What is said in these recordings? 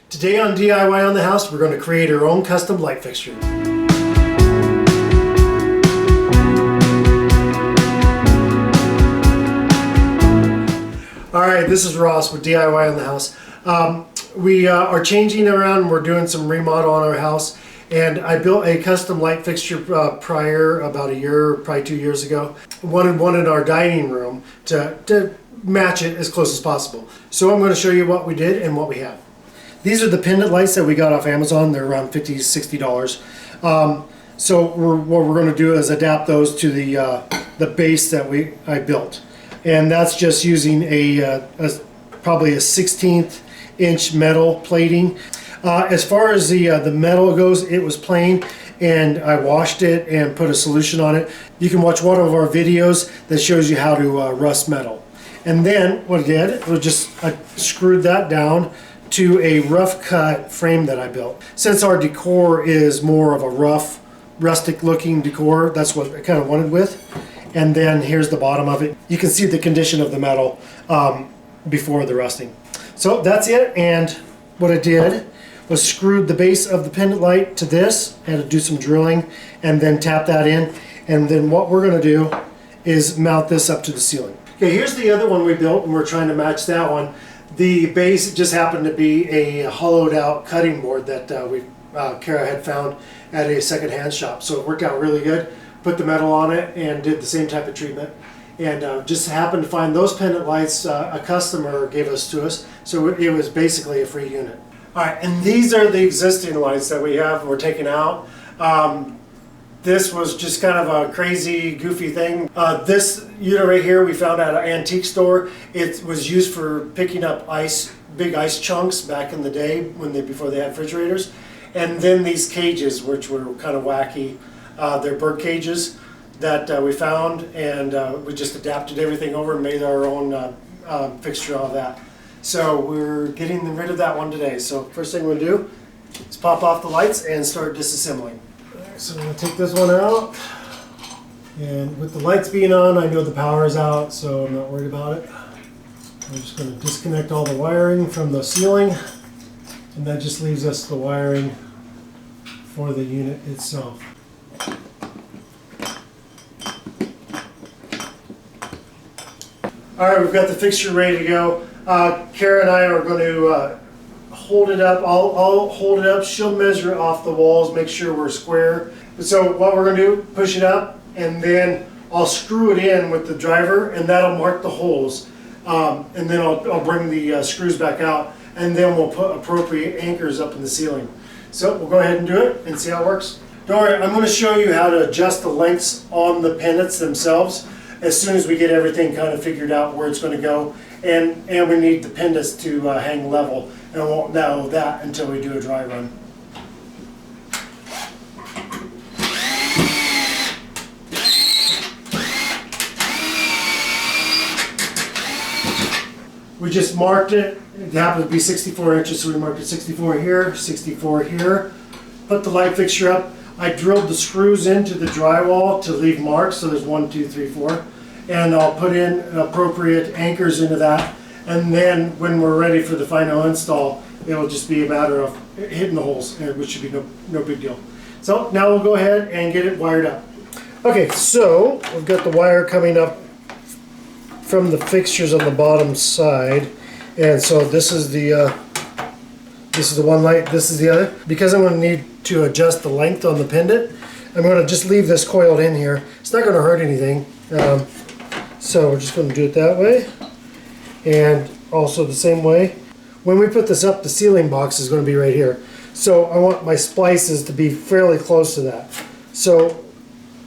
Today on DIY on the House, we're going to create our own custom light fixture. Alright, this is Ross with DIY on the House. We are changing around, we're doing some remodel on our house, and I built a custom light fixture prior, about a year, probably 2 years ago. Wanted one in our dining room to match it as close as possible. So I'm going to show you what we did and what we have. These are the pendant lights that we got off Amazon. They're around $50, $60. So what we're going to do is adapt those to the base that I built. And that's just using probably a 1/16 inch metal plating. As far as the metal goes, it was plain, and I washed it and put a solution on it. You can watch one of our videos that shows you how to rust metal. And then what I did was I screwed that down to a rough cut frame that I built. Since our decor is more of a rough, rustic looking decor, that's what I kind of wanted with. And then here's the bottom of it. You can see the condition of the metal before the rusting. So that's it, and what I did was screwed the base of the pendant light to this, had to do some drilling, and then tap that in. And then what we're gonna do is mount this up to the ceiling. Okay, here's the other one we built, and we're trying to match that one. The base just happened to be a hollowed out cutting board that Kara had found at a secondhand shop. So it worked out really good. Put the metal on it and did the same type of treatment. And just happened to find those pendant lights a customer gave us to us. So it was basically a free unit. All right, and these are the existing lights that we have, we're taking out. This was just kind of a crazy, goofy thing. This unit right here we found at an antique store. It was used for picking up big ice chunks back in the day before they had refrigerators. And then these cages, which were kind of wacky. They're bird cages that we found, and we just adapted everything over and made our own fixture of that. So we're getting rid of that one today. So first thing we'll do is pop off the lights and start disassembling. So I'm going to take this one out, and with the lights being on, I know the power is out, so I'm not worried about it. I'm just going to disconnect all the wiring from the ceiling, and that just leaves us the wiring for the unit itself. Alright, we've got the fixture ready to go. Kara and I are going to hold it up. I'll hold it up. She'll measure off the walls, make sure we're square. So what we're going to do, push it up, and then I'll screw it in with the driver, and that'll mark the holes. And then I'll bring the screws back out, and then we'll put appropriate anchors up in the ceiling. So we'll go ahead and do it and see how it works. Don't worry, I'm going to show you how to adjust the lengths on the pendants themselves as soon as we get everything kind of figured out where it's going to go. And we need the pendants to hang level, and we won't know that until we do a dry run. We just marked it. It happened to be 64 inches, so we marked it 64 here, 64 here. Put the light fixture up. I drilled the screws into the drywall to leave marks, so there's 1, 2, 3, 4. And I'll put in appropriate anchors into that. And then when we're ready for the final install, it'll just be a matter of hitting the holes, which should be no big deal. So now we'll go ahead and get it wired up. Okay, so we've got the wire coming up from the fixtures on the bottom side. And so this is the one light, this is the other. Because I'm going to need to adjust the length on the pendant, I'm going to just leave this coiled in here. It's not going to hurt anything. So we're just going to do it that way, and also the same way. When we put this up, the ceiling box is going to be right here. So I want my splices to be fairly close to that. So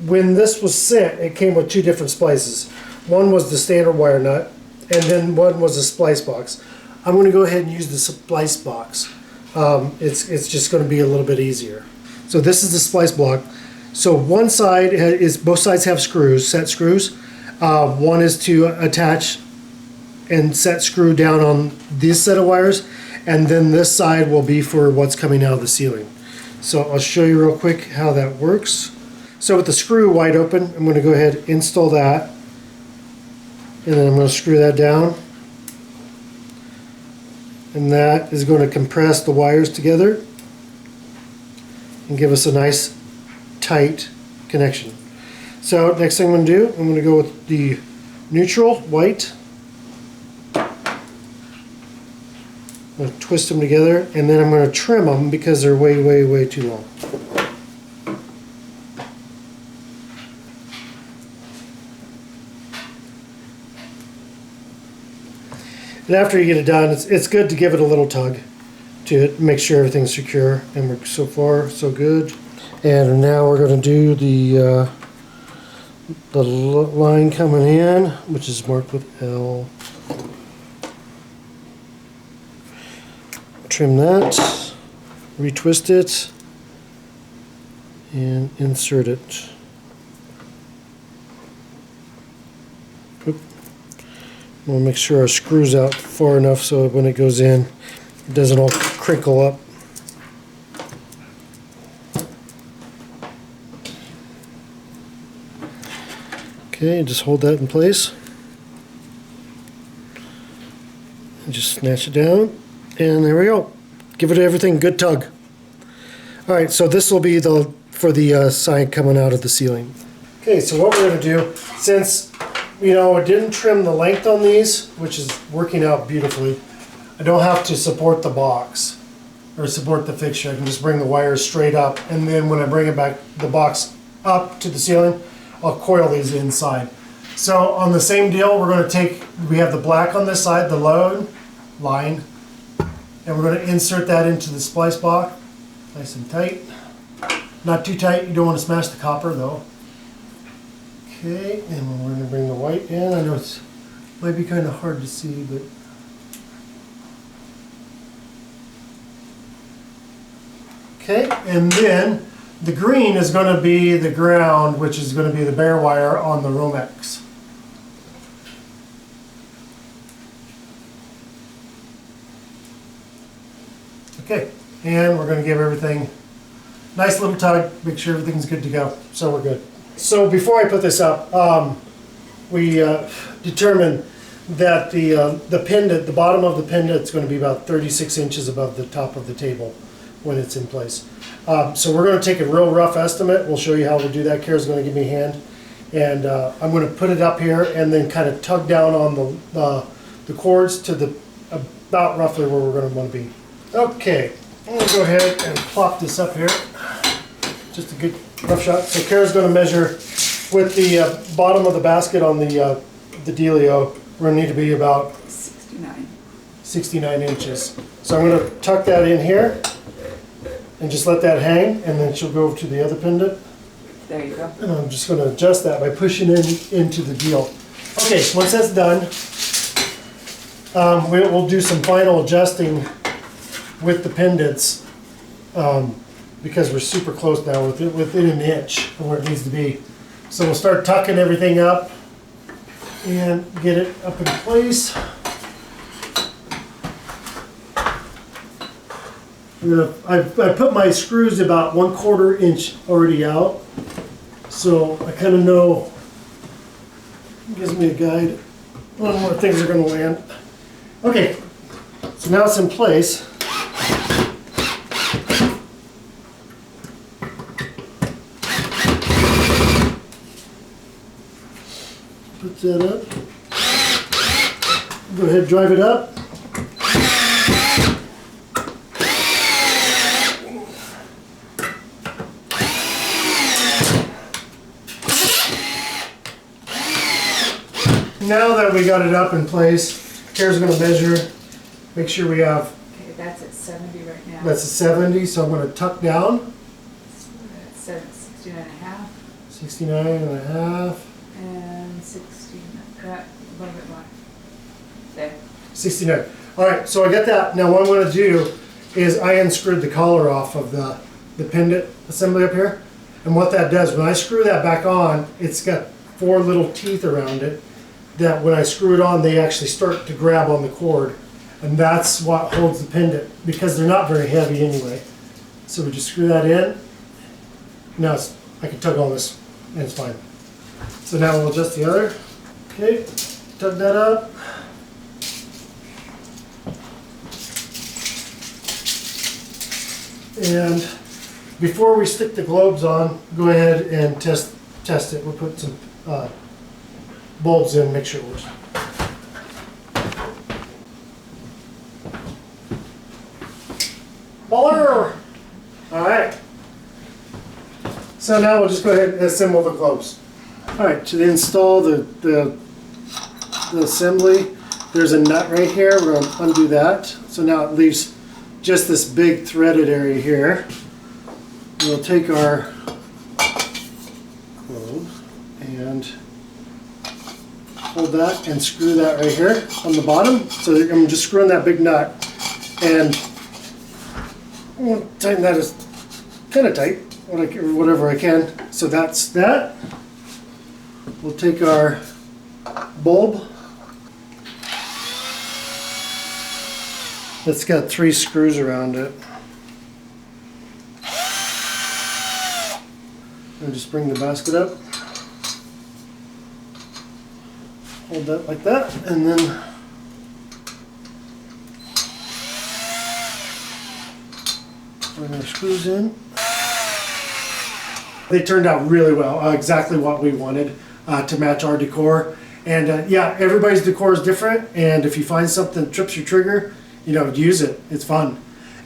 when this was sent, it came with 2 different splices. One was the standard wire nut, and then one was a splice box. I'm going to go ahead and use the splice box. It's just going to be a little bit easier. So this is the splice block. So one side both sides have screws, set screws. One is to attach and set screw down on this set of wires, and then this side will be for what's coming out of the ceiling. So I'll show you real quick how that works. So with the screw wide open, I'm going to go ahead and install that, and then I'm going to screw that down. and that is going to compress the wires together and give us a nice tight connection. So next thing I'm going to do, I'm going to go with the neutral white. I'm going to twist them together, and then I'm going to trim them because they're way too long. And after you get it done, it's good to give it a little tug to it, make sure everything's secure. And we're so far so good. And now we're going to do the line coming in, which is marked with L. Trim that, retwist it, and insert it. Oop. We'll make sure our screw's out far enough so when it goes in, it doesn't all crinkle up. Okay, just hold that in place. And just snatch it down. And there we go. Give it everything good tug. All right, so this will be for the sign coming out of the ceiling. Okay, so what we're going to do, since I didn't trim the length on these, which is working out beautifully, I don't have to support the box or support the fixture. I can just bring the wires straight up, and then when I bring it back, the box up to the ceiling, I'll coil these inside. So on the same deal, we're going to we have the black on this side, the load line. And we're going to insert that into the splice block, nice and tight. Not too tight, you don't want to smash the copper though. Okay, and we're going to bring the white in. I know it might be kind of hard to see, but okay, and then the green is going to be the ground, which is going to be the bare wire on the Romex. Okay, and we're going to give everything a nice little tug, make sure everything's good to go. So we're good. So before I put this up, we determined that the pendant, the bottom of the pendant is going to be about 36 inches above the top of the table when it's in place. So we're going to take a real rough estimate. We'll show you how we do that. Kara's going to give me a hand. And I'm going to put it up here and then kind of tug down on the cords to about roughly where we're going to want to be. Okay, I'm going to go ahead and plop this up here. Just a good rough shot. So Kara's going to measure with the bottom of the basket on the dealio. We're going to need to be about 69 inches. So I'm going to tuck that in here and just let that hang, and then she'll go over to the other pendant. There you go. And I'm just going to adjust that by pushing into the deal. Okay, so once that's done, we'll do some final adjusting with the pendants because we're super close now, within an inch of where it needs to be. So we'll start tucking everything up and get it up in place. I put my screws about 1/4 inch already out, so I kind of know, it gives me a guide on where things are going to land. Okay, so now it's in place. Put that up. Go ahead, drive it up. Now that we got it up in place, Kara's going to measure, make sure we have. Okay, that's at 70 right now. That's at 70, so I'm going to tuck down. That's at 69 and a half. 69 and a half. And 16, a little bit more. There. 69. All right, so I got that. Now what I'm going to do is I unscrewed the collar off of the pendant assembly up here. And what that does, when I screw that back on, it's got 4 little teeth around it that when I screw it on, they actually start to grab on the cord. And that's what holds the pendant, because they're not very heavy anyway. So we just screw that in. Now I can tug on this and it's fine. So now we'll adjust the other. Okay, tug that up. And before we stick the globes on, go ahead and test it. We'll put some bulbs in, make sure it works. Baller! Alright. So now we'll just go ahead and assemble the globes. Alright, to install the assembly, there's a nut right here. We're going to undo that. So now it leaves just this big threaded area here. We'll take our globe and hold that and screw that right here on the bottom. So I'm just screwing that big nut, and I'm going to tighten that as kind of tight, whatever I can. So that's that. We'll take our bulb. It's got 3 screws around it. And just bring the basket up. Hold that like that, and then bring our screws in. They turned out really well, exactly what we wanted to match our decor. And yeah, everybody's decor is different, and if you find something that trips your trigger, you know, use it. It's fun.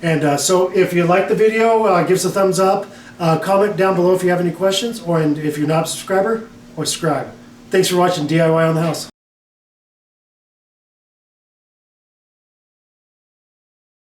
And so if you like the video, give us a thumbs up. Comment down below if you have any questions, or if you're not a subscriber, subscribe. Thanks for watching DIY on the House.